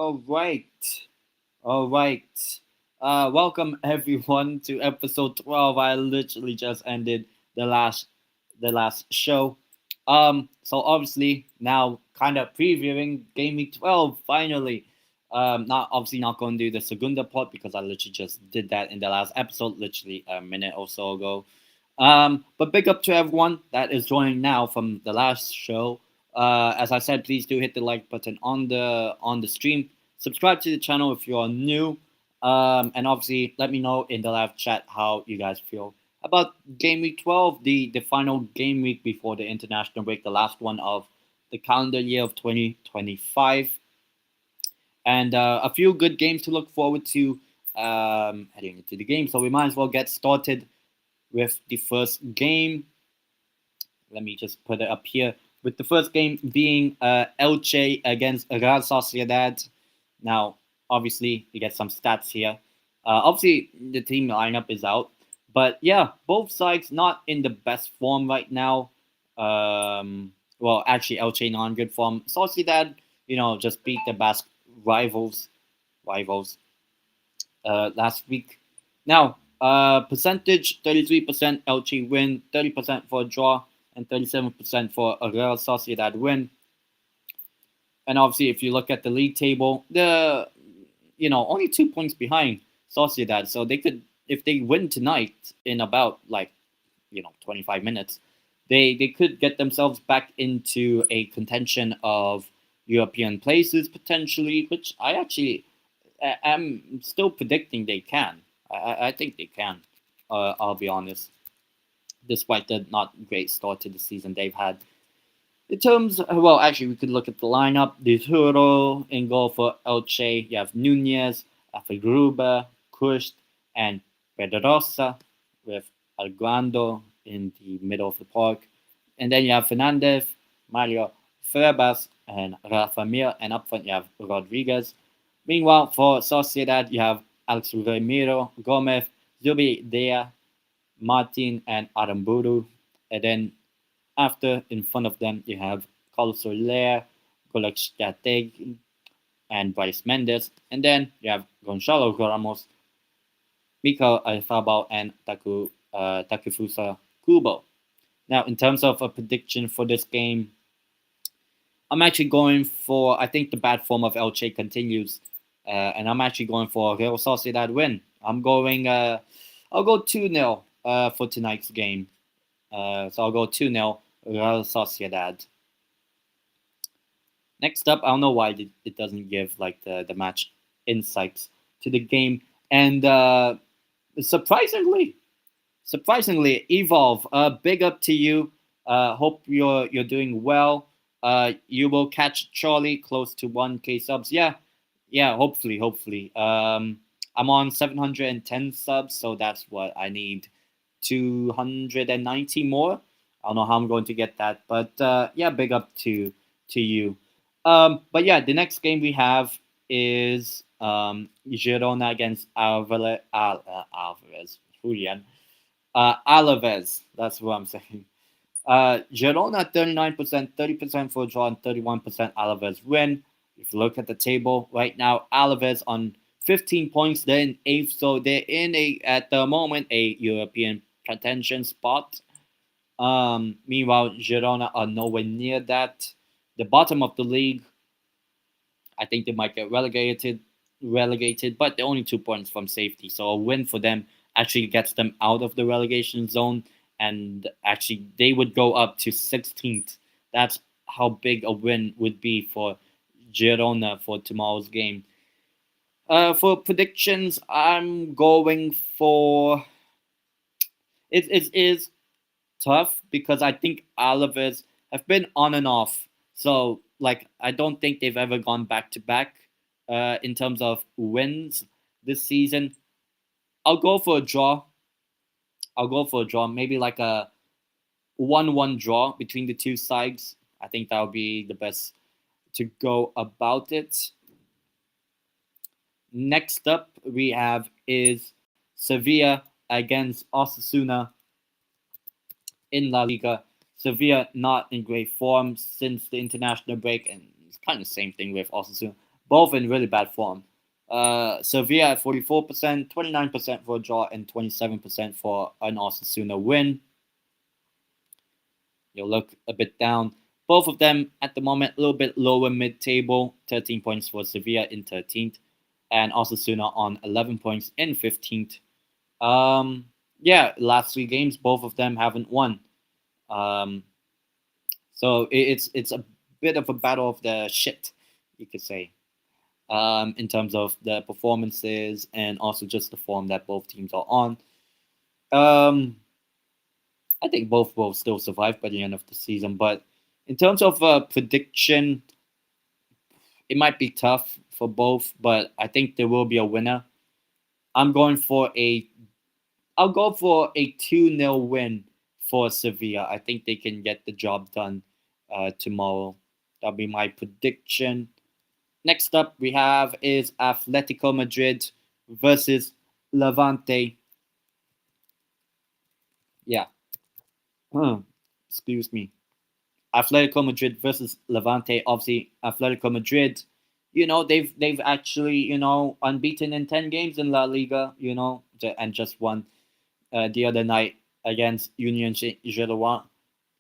All right. Welcome everyone to episode 12. I literally just ended the last show. So obviously now kind of previewing game week 12 finally. Not going to do the Segunda part because I literally just did that in the last episode, literally a minute or so ago. But big up to everyone that is joining now from the last show. As I said, please do hit the like button on the stream. Subscribe to the channel if you are new, and obviously let me know in the live chat how you guys feel about game week 12, the final game week before the international break, the last one of the calendar year of 2025, and a few good games to look forward to heading into the game. So we might as well get started with the first game. Let me just put it up here. With the first game being Elche against Real Sociedad. Now, obviously, you get some stats here. Obviously, the team lineup is out. But yeah, both sides not in the best form right now. Well, actually, Elche not in good form. Sociedad, just beat the Basque rivals last week. Now, percentage 33% Elche win, 30% for a draw, and 37% for a Real Sociedad win. And obviously, if you look at the league table, the only 2 points behind Sociedad, so they could, if they win tonight in about 25 minutes, they could get themselves back into a contention of European places potentially, which I actually am still predicting they can. I think they can. I'll be honest, despite the not great start to the season they've had. In terms, well, actually, we could look at the lineup. The Toro in goal for Elche. You have Nunez, Afegruba, Kust, and Pedrosa, with Alguando in the middle of the park. And then you have Fernandez, Mario Febas, and Rafa Mir. And up front, you have Rodriguez. Meanwhile, for Sociedad, you have Alex Ramiro, Gomez, Zubi Dea, Martin, and Aramburu. And then after, in front of them, you have Carlos Soler, Golek Strateg, and Bryce Mendes. And then you have Gonzalo Ramos, Mikael Alfabao, and Takufusa Kubo. Now, in terms of a prediction for this game, I'm actually going for, I think the bad form of Elche continues. And I'm actually going for a Real Sociedad win. I'll go 2-0 for tonight's game. So I'll go 2-0 Real Sociedad. Next up, I don't know why it doesn't give the match insights to the game. And surprisingly, Evolve, big up to you. Hope you're doing well. You will catch Charlie close to 1K subs. Yeah, hopefully. I'm on 710 subs, so that's what I need. 290 more. I don't know how I'm going to get that, but yeah, big up to you. But yeah, the next game we have is Girona against Alvarez. Julian. Alavés. That's what I'm saying. Girona 39%, 30% for a draw, and 31% Alavés win. If you look at the table right now, Alavés on 15 points, they're in 8th, so they're in at the moment a European contention spot. Meanwhile, Girona are nowhere near that. The bottom of the league, I think they might get relegated, but they're only 2 points from safety, so a win for them actually gets them out of the relegation zone, and actually they would go up to 16th. That's how big a win would be for Girona for tomorrow's game. For predictions, I'm going for... It is tough because I think Alavés have been on and off. So, I don't think they've ever gone back-to-back in terms of wins this season. I'll go for a draw. Maybe like a 1-1 draw between the two sides. I think that would be the best to go about it. Next up we have is Sevilla against Osasuna in La Liga. Sevilla not in great form since the international break, and it's kind of the same thing with Osasuna. both in really bad form. Sevilla at 44%, 29% for a draw, and 27% for an Osasuna win. You'll look a bit down. Both of them at the moment a little bit lower mid-table. 13 points for Sevilla in 13th, and Osasuna on 11 points in 15th. Yeah, last 3 games, both of them haven't won. So it's a bit of a battle of the shit, you could say, in terms of the performances and also just the form that both teams are on. I think both will still survive by the end of the season, but in terms of prediction, it might be tough for both, but I think there will be a winner. I'll go for a 2-0 win for Sevilla. I think they can get the job done tomorrow. That'll be my prediction. Next up we have is Atletico Madrid versus Levante. Yeah. Excuse me. Atletico Madrid versus Levante. Obviously, Atletico Madrid, they've actually, unbeaten in 10 games in La Liga, and just won the other night against Union Girona.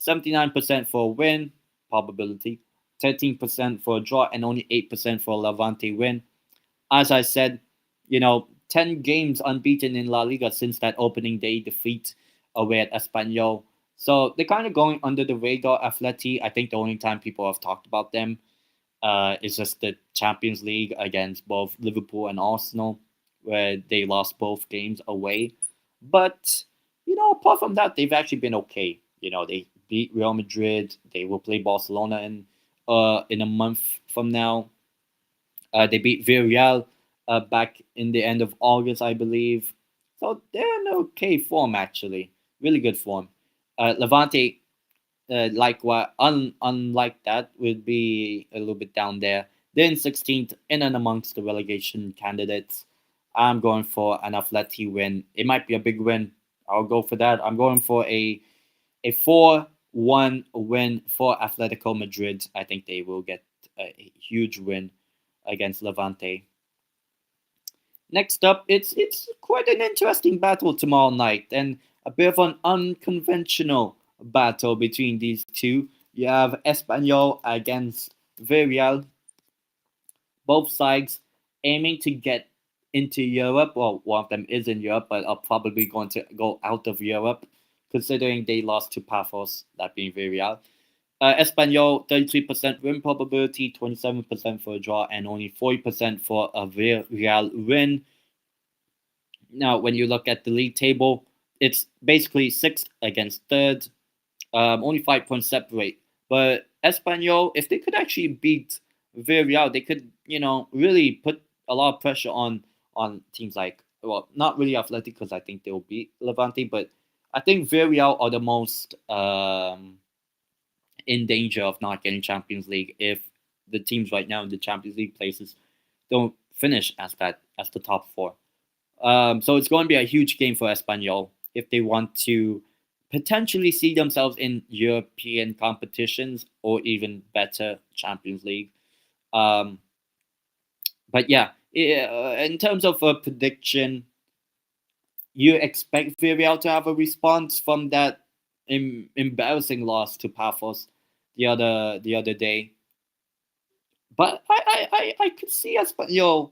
79% for a win probability, 13% for a draw, and only 8% for a Levante win. As I said, 10 games unbeaten in La Liga since that opening day defeat away at Espanyol. So they're kind of going under the radar. Atleti, I think the only time people have talked about them is just the Champions League against both Liverpool and Arsenal, where they lost both games away. But, apart from that, they've actually been okay. They beat Real Madrid. They will play Barcelona in a month from now. They beat Villarreal back in the end of August, I believe. So they're in okay form, actually. Really good form. Levante, unlike that, would be a little bit down there. They're in 16th, in and amongst the relegation candidates. I'm going for an Atleti win. It might be a big win. I'll go for that. I'm going for a 4-1 win for Atletico Madrid. I think they will get a huge win against Levante. Next up, it's quite an interesting battle tomorrow night, and a bit of an unconventional battle between these two. You have Espanyol against Villarreal. Both sides aiming to get into Europe. Well, one of them is in Europe, but are probably going to go out of Europe, considering they lost to Paphos, that being Villarreal. Espanyol, 33% win probability, 27% for a draw, and only 40% for a Villarreal win. Now, when you look at the league table, it's basically 6th against 3rd. Only 5 points separate. But Espanyol, if they could actually beat Villarreal, they could, really put a lot of pressure on teams like, well, not really Athletic, because I think they'll beat Levante, but I think Villarreal are the most in danger of not getting Champions League if the teams right now in the Champions League places don't finish as the top 4. So it's going to be a huge game for Espanyol if they want to potentially see themselves in European competitions or even better Champions League. But yeah, in terms of a prediction, you expect Villarreal to have a response from that embarrassing loss to Paphos the other day. But I could see Espanyol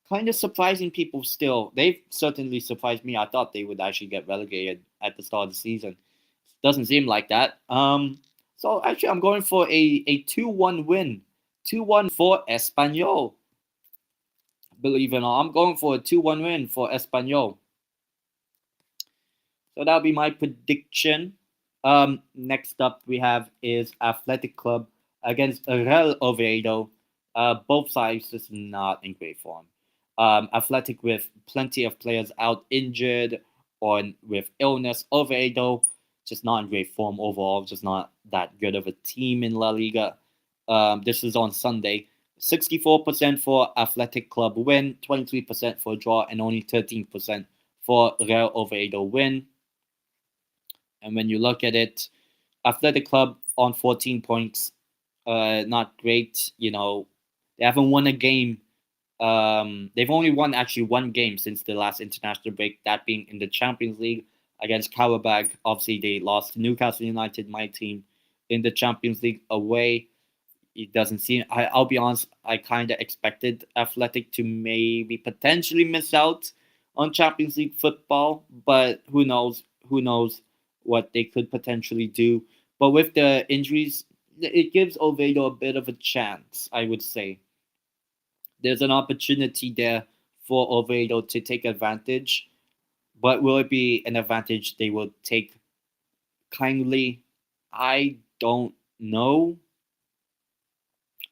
kind of surprising people still. They've certainly surprised me. I thought they would actually get relegated at the start of the season. Doesn't seem like that. So actually, I'm going for a 2-1 win. 2-1 for Espanyol. Believe it or not, I'm going for a 2-1 win for Espanyol. So that'll be my prediction. Next up we have is Athletic Club against Real Oviedo. Both sides just not in great form. Athletic with plenty of players out injured or with illness. Oviedo just not in great form overall. Just not that good of a team in La Liga. This is on Sunday. 64% for Athletic Club win, 23% for draw, and only 13% for Real Oviedo win. And when you look at it, Athletic Club on 14 points, not great. They haven't won a game. They've only won actually one game since the last international break, that being in the Champions League against Karabag. Obviously, they lost to Newcastle United, my team, in the Champions League away. It doesn't seem. I'll be honest. I kind of expected Athletic to maybe potentially miss out on Champions League football, but who knows? Who knows what they could potentially do? But with the injuries, it gives Oviedo a bit of a chance. I would say there's an opportunity there for Oviedo to take advantage, but will it be an advantage they will take kindly? I don't know.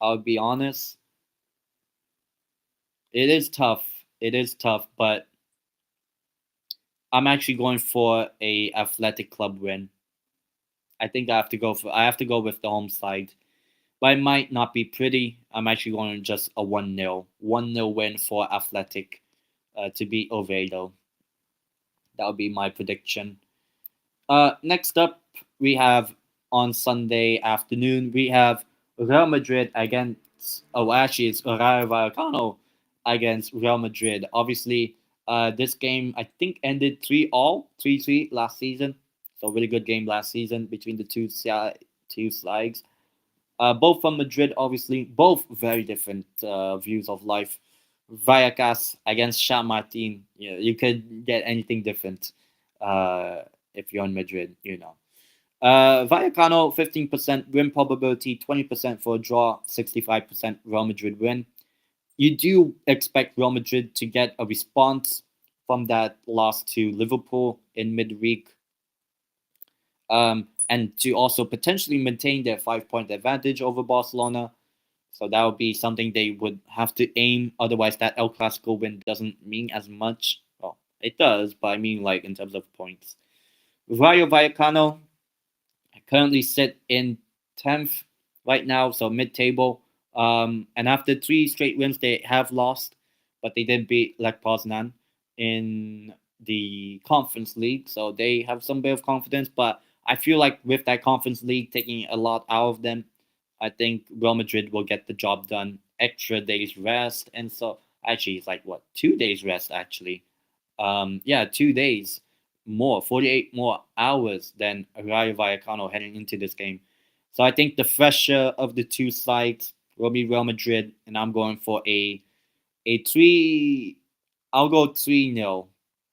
I'll be honest. It is tough. It is tough, but I'm actually going for a athletic club win. I think I have to go with the home side. But it might not be pretty. I'm actually going just a 1-0. 1-0 win for Athletic to beat Oviedo. That would be my prediction. Next up, we have on Sunday afternoon, we have Real Madrid against, oh, actually, it's Rayo Vallecano against Real Madrid. Obviously, this game, I think, ended 3-all, 3-3 last season. So, really good game last season between the two sides. Both from Madrid, obviously, both very different views of life. Vallecas against Chamartin, you could get anything different if you're in Madrid, Vallecano, 15% win probability, 20% for a draw, 65% Real Madrid win. You do expect Real Madrid to get a response from that loss to Liverpool in midweek. And to also potentially maintain their 5-point advantage over Barcelona. So that would be something they would have to aim. Otherwise, that El Clasico win doesn't mean as much. Well, it does, but I mean like in terms of points. Rayo Vallecano currently sit in 10th right now, so mid-table. And after 3 straight wins, they have lost, but they did beat Lech Poznan in the Conference League, so they have some bit of confidence. But I feel like with that Conference League taking a lot out of them, I think Real Madrid will get the job done. Extra days rest, and so actually it's like what 2 days rest actually. Yeah, 2 days more, 48 more hours than Rayo Vallecano heading into this game. So I think the fresher of the two sides will be Real Madrid, and I'm going for a three. I'll go 3-0.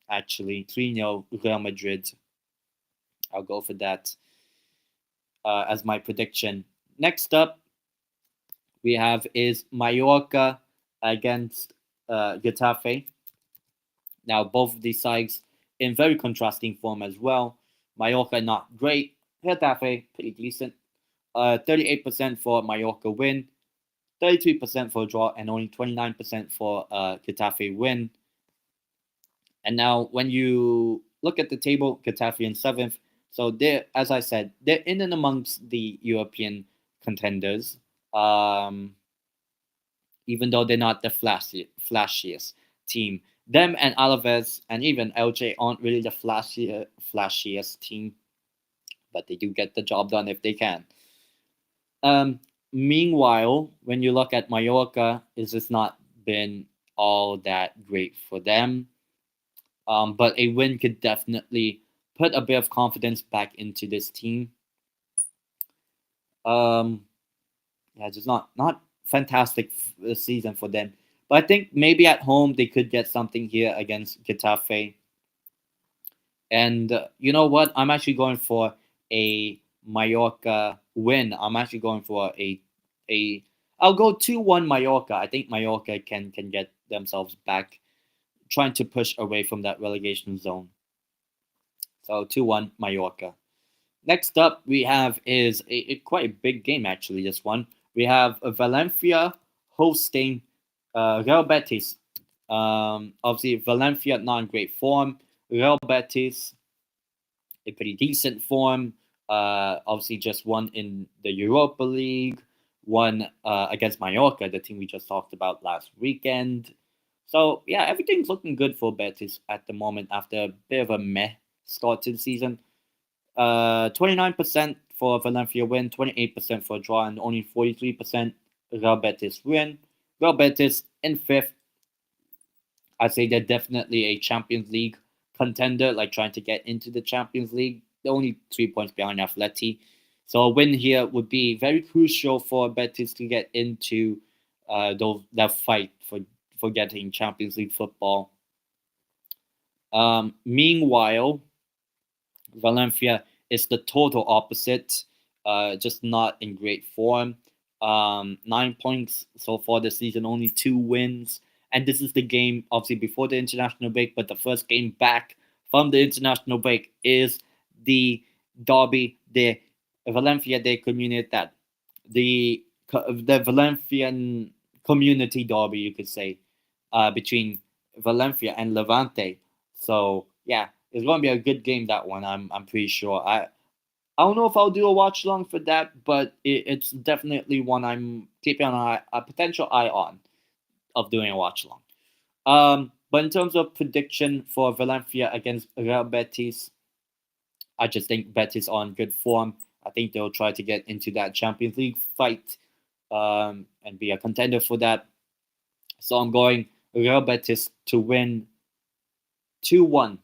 Actually, 3-0 Real Madrid. I'll go for that as my prediction. Next up, we have is Mallorca against Getafe. Now, both of these sides in very contrasting form as well. Mallorca not great, Getafe pretty decent. 38% for Mallorca win, 33% for draw, and only 29% for Getafe win. And now, when you look at the table, Getafe in 7th. So they're, as I said, they're in and amongst the European contenders. Even though they're not the flashiest team. Them and Alavés and even Elche aren't really the flashiest team, but they do get the job done if they can. Meanwhile, when you look at Mallorca, it's just not been all that great for them. But a win could definitely put a bit of confidence back into this team. Just not fantastic season for them. But I think maybe at home they could get something here against Getafe. And you know what? I'm actually going for a Mallorca win. I'm actually going for a. I'll go 2-1 Mallorca. I think Mallorca can get themselves back, trying to push away from that relegation zone. So 2-1 Mallorca. Next up, we have is a quite a big game actually. This one we have Valencia hosting Real Betis. Obviously, Valencia not in great form. Real Betis, a pretty decent form. Obviously, just won in the Europa League, won against Mallorca, the team we just talked about last weekend. So, yeah, everything's looking good for Betis at the moment after a bit of a meh start to the season. 29% for Valencia win, 28% for a draw, and only 43% Real Betis win. Real Betis in fifth. I'd say they're definitely a Champions League contender, like trying to get into the Champions League. They're only 3 points behind Atleti. So a win here would be very crucial for Betis to get into that fight for getting Champions League football. Meanwhile, Valencia is the total opposite, just not in great form. 9 points so far this season, only 2 wins. And this is the game, obviously, before the international break, but the first game back from the international break is the Derby de Valencia de Comunidad, the Valencian community derby, you could say, between Valencia and Levante. So yeah, it's going to be a good game, that one. I'm pretty sure. I don't know if I'll do a watch long for that, but it's definitely one I'm keeping a potential eye on of doing a watch long. But in terms of prediction for Valencia against Real Betis, I just think Betis are on good form. I think they'll try to get into that Champions League fight and be a contender for that. So I'm going Real Betis to win 2-1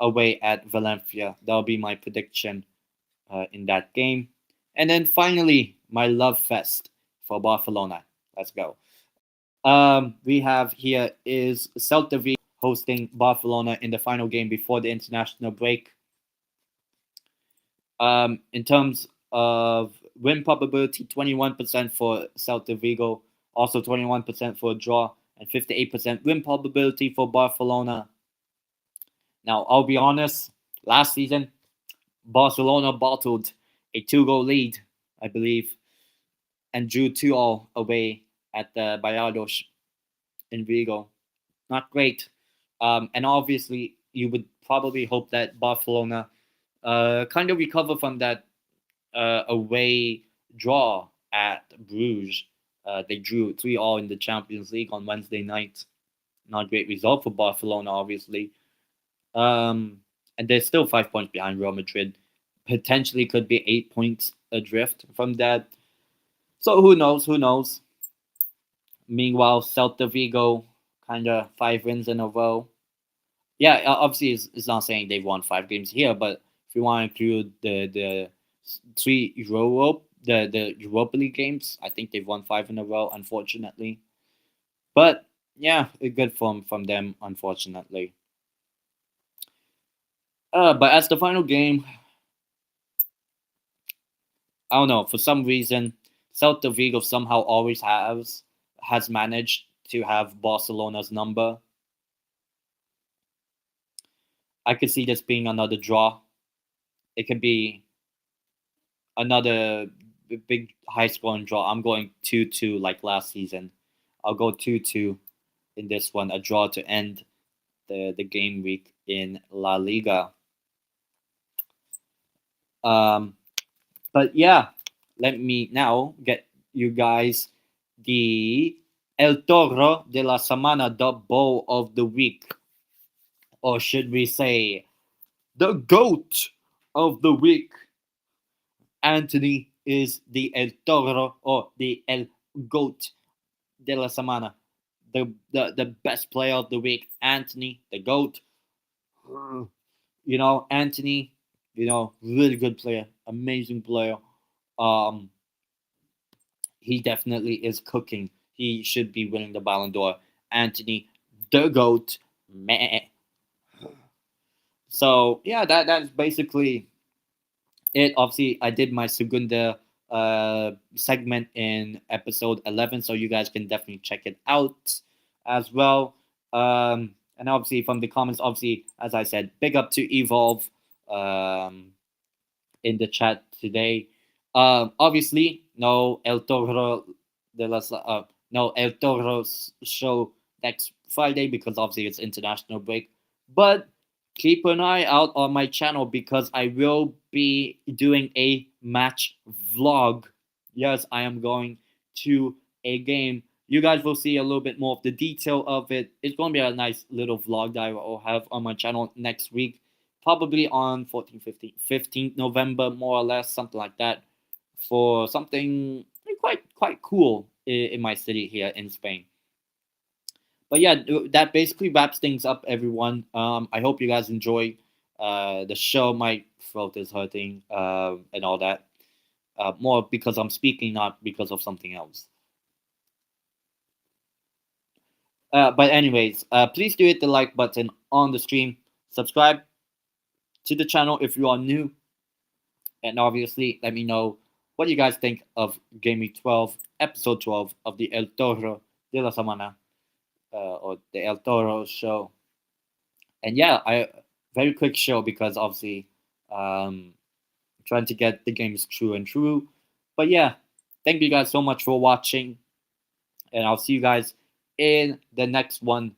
away at Valencia. That'll be my prediction in that game. And then finally, my love fest for Barcelona. Let's go. We have here is Celta Vigo hosting Barcelona in the final game before the international break. In terms of win probability, 21% for Celta Vigo, also 21% for a draw, and 58% win probability for Barcelona. Now, I'll be honest, last season, Barcelona bottled a 2-goal lead, I believe, and drew 2-2 away at the Bayados in Vigo. Not great. And obviously, you would probably hope that Barcelona kind of recover from that away draw at Bruges. They drew 3-3 in the Champions League on Wednesday night. Not a great result for Barcelona, obviously. And they're still 5 points behind Real Madrid. Potentially could be 8 points adrift from that. So who knows? Who knows? Meanwhile, Celta Vigo, kind of 5 wins in a row. Yeah, obviously, it's not saying they've won 5 games here, but if you want to include the 3 the Europa League games, I think they've won 5 in a row, unfortunately. But yeah, a good form from them, unfortunately. But as the final game, I don't know, for some reason, Celta Vigo somehow always has managed to have Barcelona's number. I could see this being another draw. It could be another big high scoring draw. I'm going 2-2 like last season. I'll go 2-2 in this one, a draw to end the game week in La Liga. But yeah, let me now get you guys the El Toro de la Semana, the Bow of the Week. Or should we say, the GOAT of the week. Anthony is the El Toro, or the El GOAT de la Semana. The best player of the week. Anthony, the GOAT. You know, Anthony, really good player. Amazing player. He definitely is cooking. He should be winning the Ballon d'Or. Anthony, the GOAT. Meh. So yeah, that's basically it. Obviously, I did my Segunda segment in episode 11, so you guys can definitely check it out as well. And obviously, from the comments, obviously, as I said, big up to Evolve in the chat today. Obviously, no El Toro no El Toro show next Friday because obviously it's international break. But keep an eye out on my channel because I will be doing a match vlog. Yes, I am going to a game. You guys will see a little bit more of the detail of it. It's going to be a nice little vlog that I will have on my channel next week. Probably on 15th November, more or less, something like that. For something quite cool in my city here in Spain. But yeah, that basically wraps things up, everyone. I hope you guys enjoy the show. My throat is hurting and all that. More because I'm speaking, not because of something else. But anyways, please do hit the like button on the stream. Subscribe to the channel if you are new, and obviously let me know what you guys think of Game Week 12, Episode 12 of the El Toro de la Semana, or the El Toro show. And yeah, very quick show because obviously um, trying to get the games true and true. But yeah, thank you guys so much for watching, and I'll see you guys in the next one.